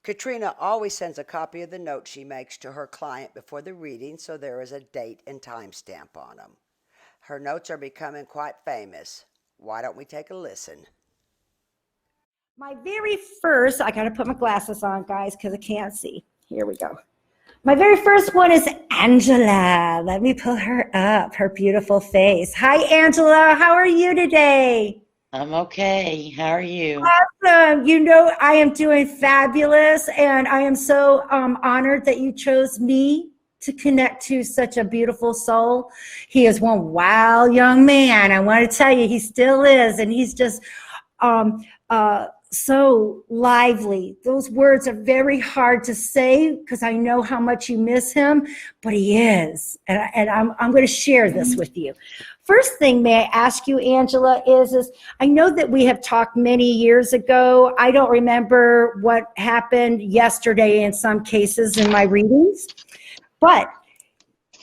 Katrina always sends a copy of the note she makes to her client before the reading, so there is a date and time stamp on them. Her notes are becoming quite famous. Why don't we take a listen? My very first, I got to put my glasses on, guys, because I can't see. Here we go. My very first one is Angela. Let me pull her up, her beautiful face. Hi, Angela. How are you today? I'm okay. How are you? Awesome. You know, I am doing fabulous, and I am so honored that you chose me to connect to such a beautiful soul. He is one wild young man. I want to tell you, he still is, and he's just um, so lively. Those words are very hard to say because I know how much you miss him, but he is, and I'm going to share this with you. First thing, may I ask you, Angela, is I know that we have talked many years ago. I don't remember what happened yesterday in some cases in my readings, but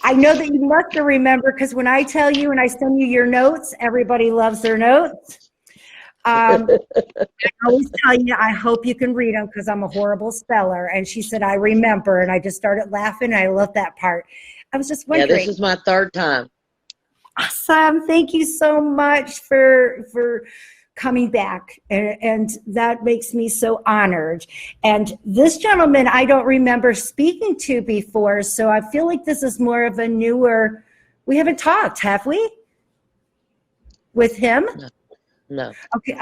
I know that you must remember because when I tell you and I send you your notes, everybody loves their notes. I always tell you, I hope you can read them because I'm a horrible speller. And she said, I remember. And I just started laughing. I love that part. I was just wondering. Yeah, this is my third time. Awesome. Thank you so much for coming back. And that makes me so honored. And this gentleman, I don't remember speaking to before. So I feel like this is more of a newer, we haven't talked, have we? With him? No.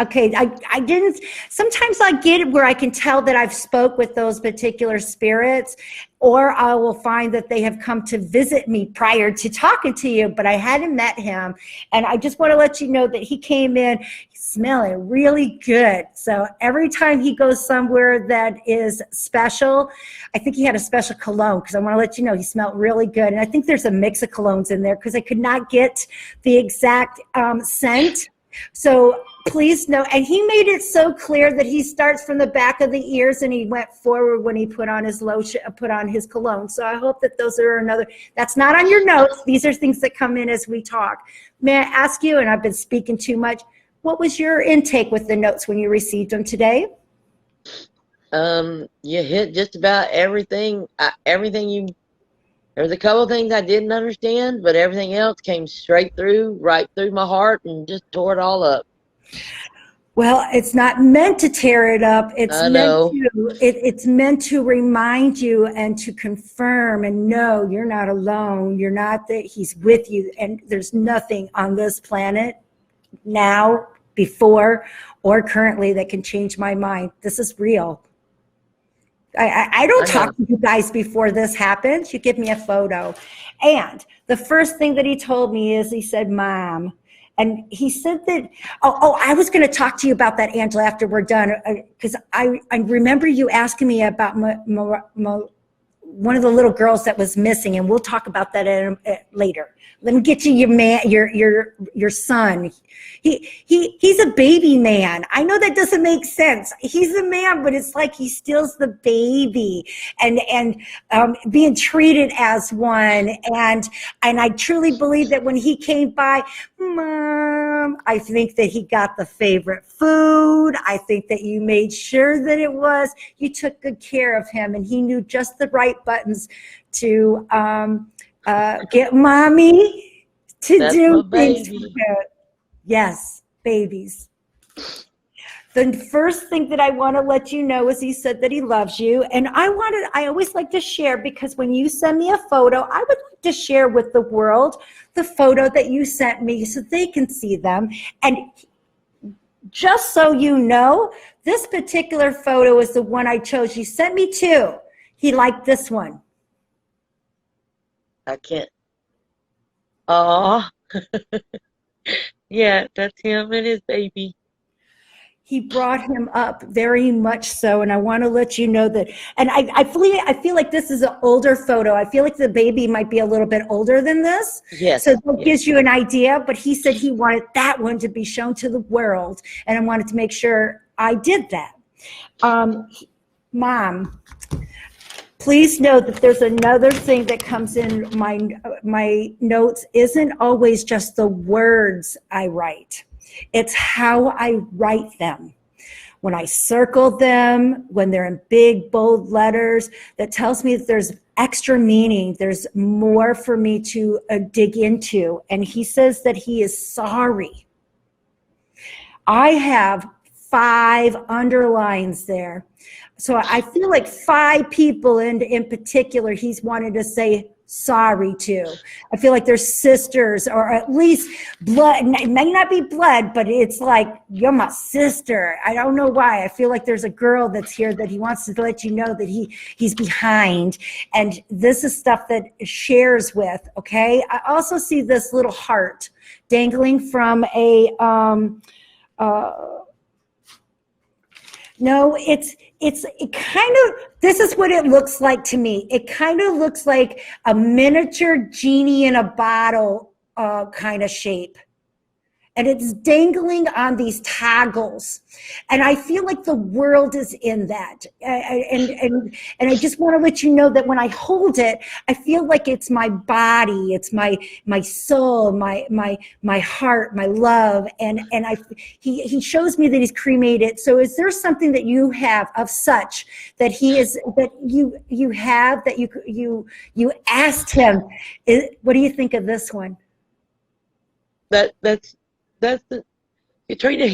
Okay. I didn't, sometimes I get it where I can tell that I've spoke with those particular spirits, or I will find that they have come to visit me prior to talking to you, but I hadn't met him. And I just want to let you know that he came in smelling really good. So every time he goes somewhere that is special, I think he had a special cologne, because I want to let you know he smelled really good. And I think there's a mix of colognes in there because I could not get the exact scent. So please know, and he made it so clear that he starts from the back of the ears and he went forward when he put on his lotion, put on his cologne. So I hope that those are another, that's not on your notes. These are things that come in as we talk. May I ask you, and I've been speaking too much, what was your intake with the notes when you received them today? You hit just about everything. There's a couple of things I didn't understand, but everything else came straight through, right through my heart, and just tore it all up. Well, it's not meant to tear it up. It's meant to remind you and to confirm and know you're not alone. You're not, that he's with you, and there's nothing on this planet now, before, or currently that can change my mind. This is real. I don't talk to you guys before this happens. You give me a photo. And the first thing that he told me is, he said, Mom. And he said that, I was going to talk to you about that, Angela, after we're done. Because I remember you asking me about one of the little girls that was missing. And we'll talk about that later. Let me get you your son. He's a baby man. I know that doesn't make sense. He's a man, but it's like he steals the baby and being treated as one. And I truly believe that when he came by, Mom, I think that he got the favorite food. I think that you made sure that you took good care of him, and he knew just the right buttons to get Mommy to do things for him. Yes, babies. The first thing that I want to let you know is he said that he loves you. And I always like to share, because when you send me a photo, I would like to share with the world the photo that you sent me so they can see them. And just so you know, this particular photo is the one I chose. You sent me two. He liked this one. I can't. Aw. Yeah, that's him and his baby. He brought him up very much so, and I want to let you know that. And I feel like this is an older photo. I feel like the baby might be a little bit older than this. Yes. So that gives you an idea. But he said he wanted that one to be shown to the world, and I wanted to make sure I did that. Mom, please know that there's another thing that comes in my notes. Isn't always just the words I write. It's how I write them. when I circle them, when they're in big, bold letters, that tells me that there's extra meaning. There's more for me to dig into. And he says that he is sorry. I have 5 underlines there. So I feel like 5 people in particular he's wanted to say sorry to. I feel like they're sisters, or at least blood. It may not be blood, but it's like, you're my sister. I don't know why. I feel like there's a girl that's here that he wants to let you know that he's behind. And this is stuff that shares with, okay? I also see this little heart dangling from a, no, it kind of, this is what it looks like to me. It kind of looks like a miniature genie in a bottle kind of shape. And it's dangling on these toggles. And I feel like the world is in that. And I just want to let you know that when I hold it, I feel like it's my body, it's my soul, my heart, my love. And he shows me that he's cremated. So is there something that you have of such that he is, that you have, that you asked him? What do you think of this one? That's the Katrina.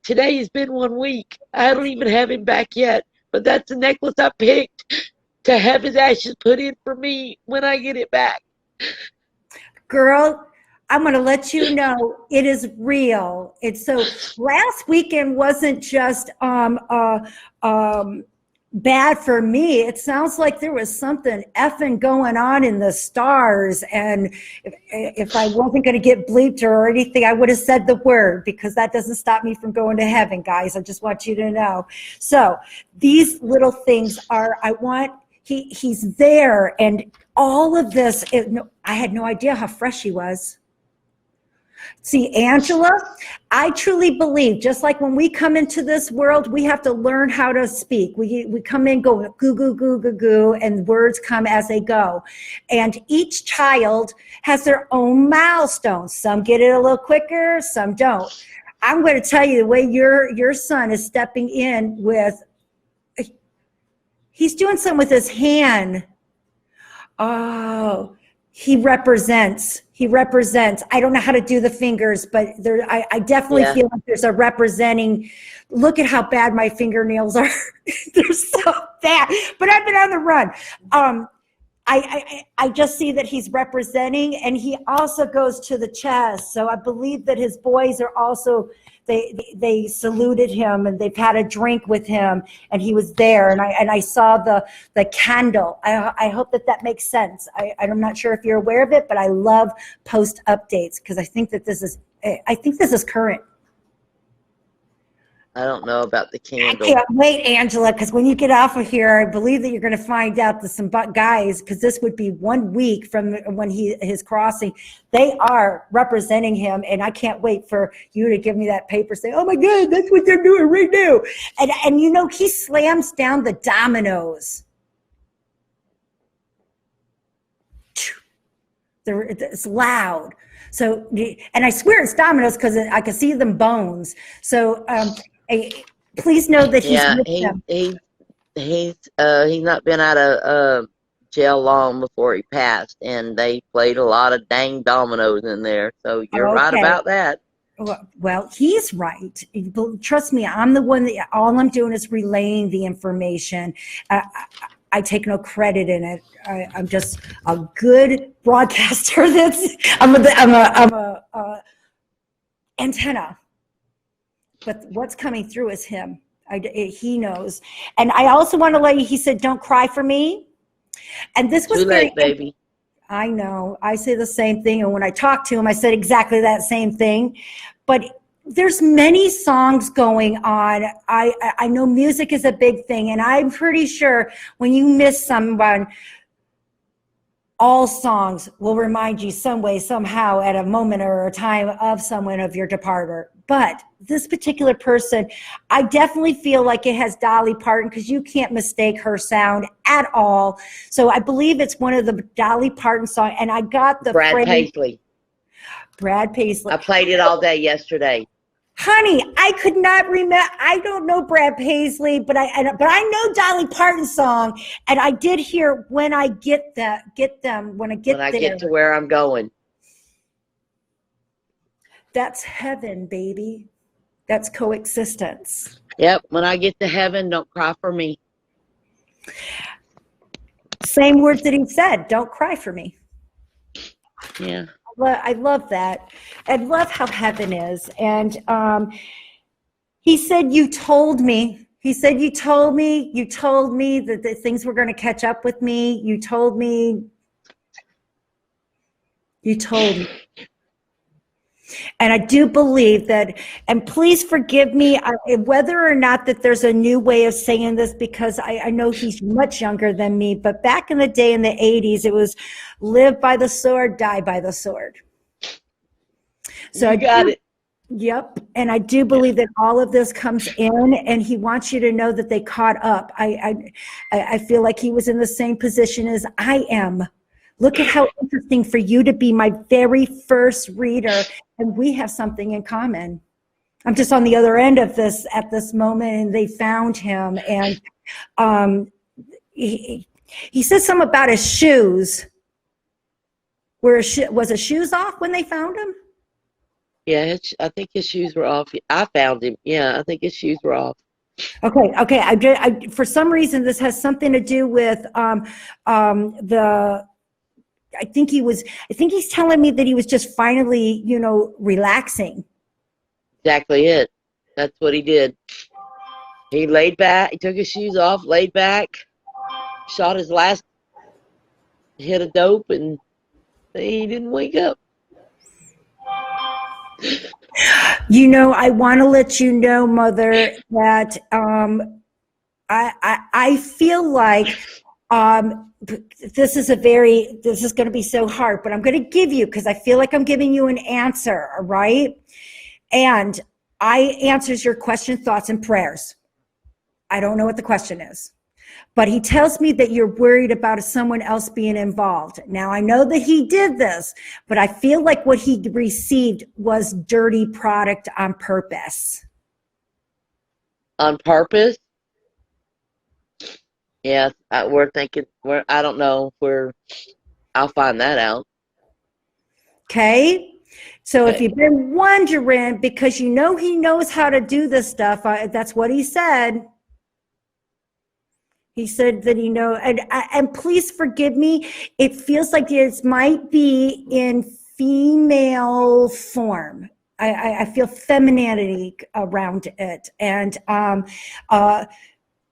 Today has been 1 week. I don't even have him back yet, but that's the necklace I picked to have his ashes put in for me when I get it back. Girl, I'm going to let you know it is real. It's so last weekend wasn't just bad for me. It sounds like there was something effing going on in the stars. And if I wasn't going to get bleeped or anything, I would have said the word, because that doesn't stop me from going to heaven, guys. I just want you to know. So these little things are, he's there. And all of this, I had no idea how fresh he was. See, Angela, I truly believe, just like when we come into this world, we have to learn how to speak. We come in, go goo, goo, goo, goo, goo, and words come as they go. And each child has their own milestones. Some get it a little quicker, some don't. I'm going to tell you the way your son is stepping in with, he's doing something with his hand. Oh, he represents. I don't know how to do the fingers, but I definitely feel like there's a representing. Look at how bad my fingernails are. They're so bad, but I've been on the run. I just see that he's representing, and he also goes to the chest. So I believe that his boys are also, they saluted him, and they've had a drink with him, and he was there. And I saw the candle. I hope that makes sense. I'm not sure if you're aware of it, but I love post updates, because I think this is current. I don't know about the candle. I can't wait, Angela, because when you get off of here, I believe that you're going to find out that some guys, because this would be 1 week from when his crossing, they are representing him, and I can't wait for you to give me that paper, say, oh my God, that's what they're doing right now. And you know, he slams down the dominoes. It's loud. So, and I swear it's dominoes because I can see them bones. So, please know that he's not been out of jail long before he passed, and they played a lot of dang dominoes in there. So you're right about that. Well, he's right. Trust me, I'm the one that all I'm doing is relaying the information. I take no credit in it. I'm just a good broadcaster. I'm a antenna. But what's coming through is him. He knows. And I also want to let you, he said, don't cry for me. And this was too late, baby. I know. I say the same thing. And when I talked to him, I said exactly that same thing. But there's many songs going on. I know music is a big thing. And I'm pretty sure when you miss someone, all songs will remind you some way, somehow, at a moment or a time of someone of your departure. But this particular person, I definitely feel like it has Dolly Parton, because you can't mistake her sound at all. So I believe it's one of the Dolly Parton songs. And I got the Brad Paisley. Brad Paisley. I played it all day yesterday. Honey, I could not remember. I don't know Brad Paisley, but I know Dolly Parton's song, and I did hear when I get them when I get When I there. get to where I'm going. That's heaven, baby. That's coexistence. Yep. When I get to heaven, don't cry for me. Same words that he said. Don't cry for me. Yeah. I love that. I love how heaven is. And he said, you told me. He said, you told me that the things were going to catch up with me. You told me. And I do believe that, and please forgive me, whether or not that there's a new way of saying this, because I know he's much younger than me, but back in the day in the 80s, it was live by the sword, die by the sword. So you got it. Yep. And I do believe that all of this comes in, and he wants you to know that they caught up. I feel like he was in the same position as I am. Look at how interesting for you to be my very first reader, and we have something in common. I'm just on the other end of this at this moment, and they found him, and he said something about his shoes. Was his shoes off when they found him? Yeah, I think his shoes were off. I found him. Yeah, I think his shoes were off. Okay. I for some reason, this has something to do with I think he's telling me that he was just finally, relaxing. Exactly it. That's what he did. He laid back. He took his shoes off, laid back, shot his last hit of dope, and he didn't wake up. I want to let you know, Mother, that I feel like this is going to be so hard, but I'm going to give you, because I feel like I'm giving you an answer, all right? And I answers your question, thoughts, and prayers. I don't know what the question is, but he tells me that you're worried about someone else being involved. Now, I know that he did this, but I feel like what he received was dirty product on purpose. On purpose? Yeah, we're thinking. I don't know. I'll find that out. Okay. So if you've been wondering, because he knows how to do this stuff, that's what he said. He said that and please forgive me. It feels like it might be in female form. I feel femininity around it, and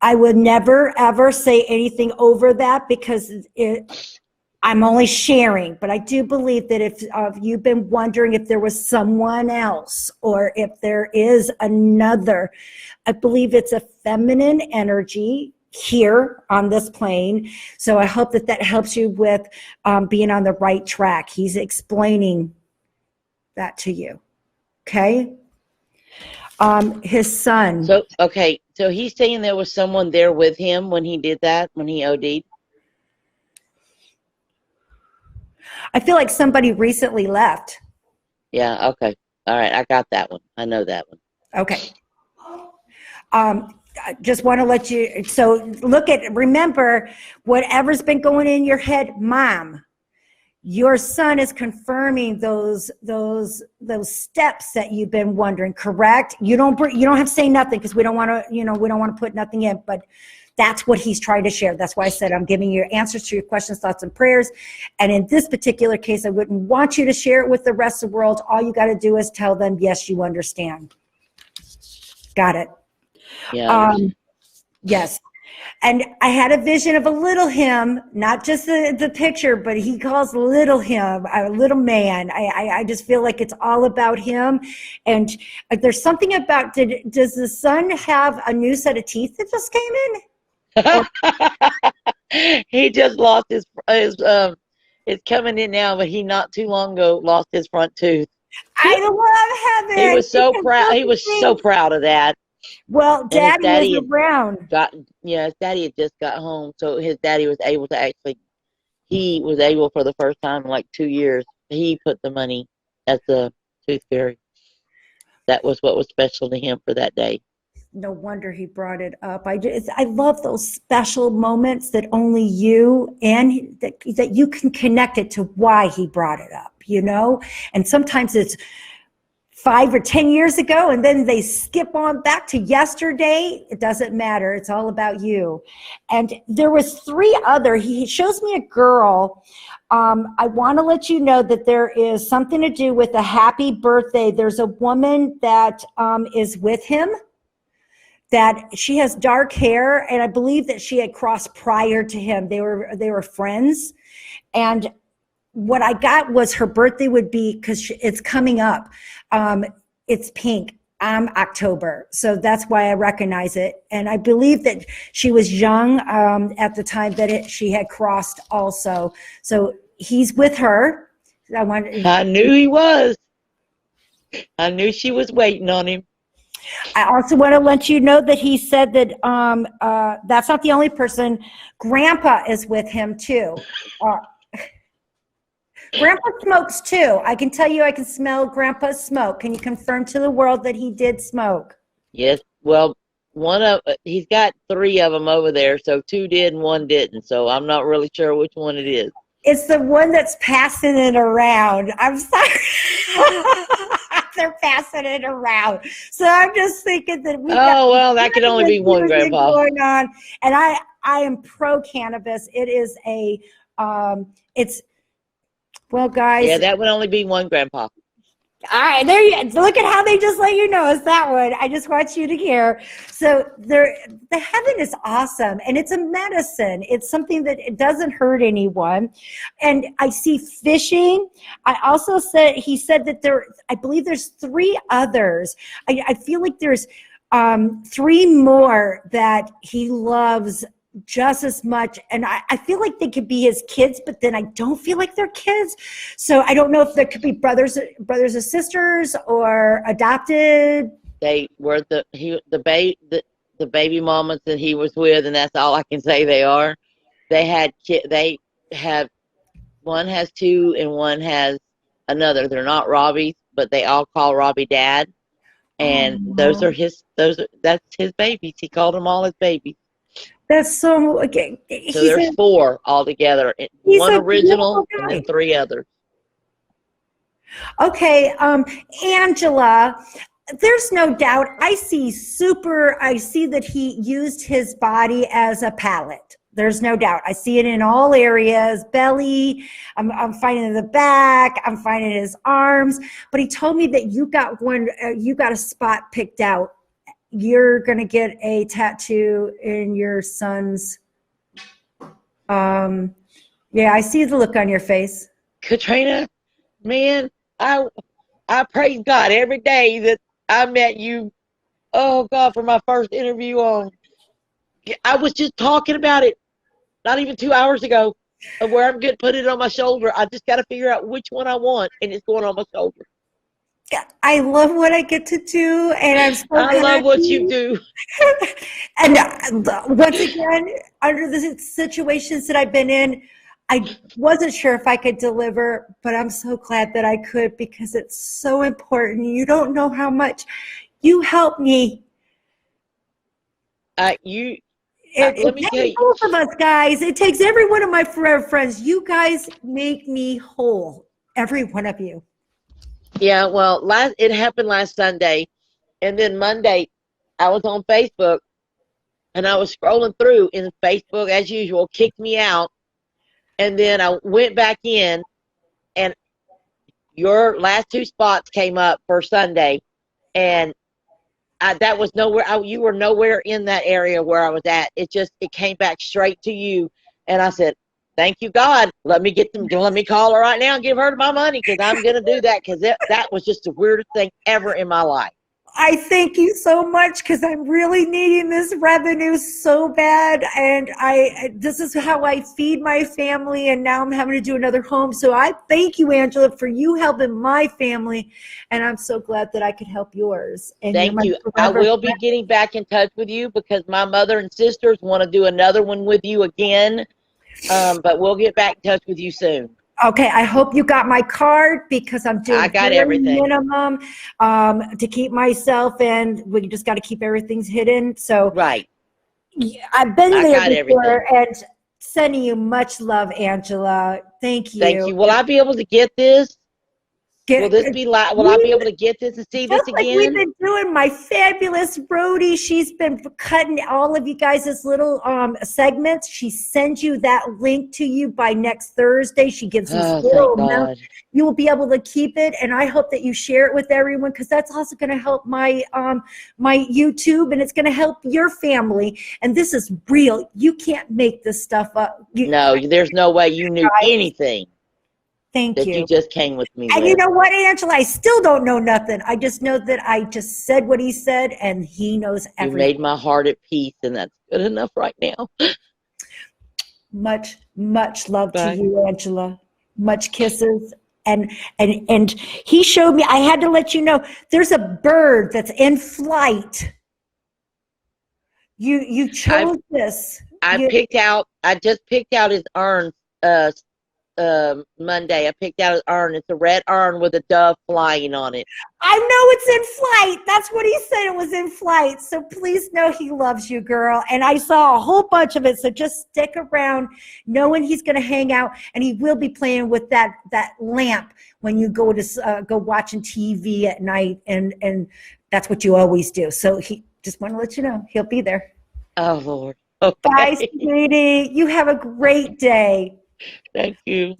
I would never ever say anything over that, because I'm only sharing, but I do believe that if you've been wondering if there was someone else or if there is another, I believe it's a feminine energy here on this plane. So I hope that helps you with being on the right track. He's explaining that to you. Okay. His son. So he's saying there was someone there with him when he did that, when he OD'd? I feel like somebody recently left. Yeah, okay. All right, I got that one. I know that one. Okay. I just want to let you, so remember, whatever's been going in your head, Mom, your son is confirming those steps that you've been wondering, correct? You don't have to say nothing, because we don't want to put nothing in, but that's what he's trying to share. That's why I said I'm giving you answers to your questions, thoughts, and prayers. And in this particular case, I wouldn't want you to share it with the rest of the world. All you got to do is tell them, yes, you understand. Got it. Yeah. Yes. And I had a vision of a little him, not just the picture, but he calls little him a little man. I just feel like it's all about him. And there's something about, does the son have a new set of teeth that just came in? He just lost his it's coming in now, but he not too long ago lost his front tooth. I love heaven. He was so proud. He was so proud of that. Well, daddy is around. His daddy had just got home, so his daddy was able to he was able for the first time in like 2 years. He put the money at the tooth fairy. that was what was special to him for that day. No wonder he brought it up. I love those special moments that only you and that you can connect it to why he brought it up, you know? And sometimes it's 5 or 10 years ago, and then they skip on back to yesterday. It doesn't matter. It's all about you. And there was 3 other, he shows me a girl. I want to let you know that there is something to do with a happy birthday. There's a woman that is with him, that she has dark hair, and I believe that she had crossed prior to him. They were friends. And what I got was her birthday would be, because it's coming up. It's pink. I'm October. So that's why I recognize it. And I believe that she was young at the time that she had crossed also. So he's with her. I knew he was. I knew she was waiting on him. I also want to let you know that he said that that's not the only person. Grandpa is with him too. Grandpa smokes too. I can tell you, I can smell Grandpa's smoke. Can you confirm to the world that he did smoke? Yes. Well, he's got 3 of them over there, so 2 did and 1 didn't. So I'm not really sure which one it is. It's the one that's passing it around. I'm sorry. They're passing it around. So I'm just thinking that that could only be one grandpa going on. And I am pro cannabis. It is well, guys. Yeah, that would only be one grandpa. All right, there you look at how they just let you know it's that one. I just want you to hear. So the heaven is awesome, and it's a medicine. It's something that it doesn't hurt anyone. And I see fishing. I also he said that I believe there's 3 others. I feel like there's 3 more that he loves just as much, and I feel like they could be his kids, but then I don't feel like they're kids. So I don't know if there could be brothers or sisters or adopted. They were the baby mamas that he was with, and that's all I can say they are. They have one has 2 and one has another. They're not Robbie's, but they all call Robbie Dad, and that's his babies. He called them all his babies. That's so okay. So there's 4 altogether. One original and then 3 others. Okay, Angela, there's no doubt. I see that he used his body as a palette. There's no doubt. I see it in all areas. Belly, I'm finding the back, I'm finding his arms. But he told me that you got a spot picked out. You're going to get a tattoo in your son's, yeah, I see the look on your face. Katrina, man, I praise God every day that I met you. Oh God, for my first interview I was just talking about it not even 2 hours ago of where I'm going to put it on my shoulder. I just got to figure out which one I want, and it's going on my shoulder. I love what I get to do, and I'm so I love what you do. And once again, under the situations that I've been in, I wasn't sure if I could deliver, but I'm so glad that I could, because it's so important. You don't know how much you helped me. Let me tell you. Both of us, guys. It takes every one of my forever friends. You guys make me whole. Every one of you. Yeah, well, it happened last Sunday, and then Monday, I was on Facebook, and I was scrolling through, and Facebook, as usual, kicked me out, and then I went back in, and your last 2 spots came up for Sunday, and that was nowhere. You were nowhere in that area where I was at. It came back straight to you, and I said, thank you, God. Let me call her right now and give her my money, because I'm going to do that, because that was just the weirdest thing ever in my life. I thank you so much, because I'm really needing this revenue so bad, and this is how I feed my family, and now I'm having to do another home. So I thank you, Angela, for you helping my family, and I'm so glad that I could help yours. And thank you. I will be getting back in touch with you, because my mother and sisters want to do another one with you again. But we'll get back in touch with you soon. Okay, I hope you got my card because I'm doing I got very everything. minimum to keep myself, and we just got to keep everything hidden. So Right. I've been I there got everything. before, and sending you much love, Angela. Thank Thank you. you. Will I be able to get this? Will Get, this be live? Will I be we able to get this and see this just like we've again? been doing, my fabulous Brody, she's been cutting all of you guys' little segments. She sends you that link to you by next Thursday. She gives these Oh, thank little notes. God. You will be able to keep it, and I hope that you share it with everyone because that's also going to help my my YouTube, and it's going to help your family. And this is real. You can't make this stuff up. No, there's no way you knew anything Thank that you you. just came with me And you with. know what, Angela? I still don't know nothing. I just know that I just said what he said, and he knows You everything. made my heart at peace, and that's good enough right now. Much, much love Bye. to you, Angela. Much kisses. And he showed me, I had to let you know, there's a bird that's in flight. You chose this. I just picked out his urn Monday. I picked out his urn. It's a red urn with a dove flying on it. I know it's in flight. That's what he said. It was in flight. So please know he loves you, girl. And I saw a whole bunch of it. So just stick around, knowing he's going to hang out, and he will be playing with that lamp when you go to go watching TV at night, and that's what you always do. So he just want to let you know he'll be there. Oh, Lord. Okay. Bye, sweetie. You have a great day. Thank you.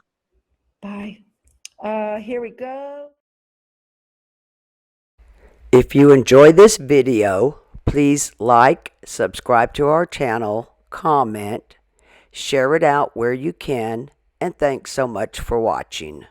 Bye. Here we go. If you enjoyed this video, please like, subscribe to our channel, comment, share it out where you can, and thanks so much for watching.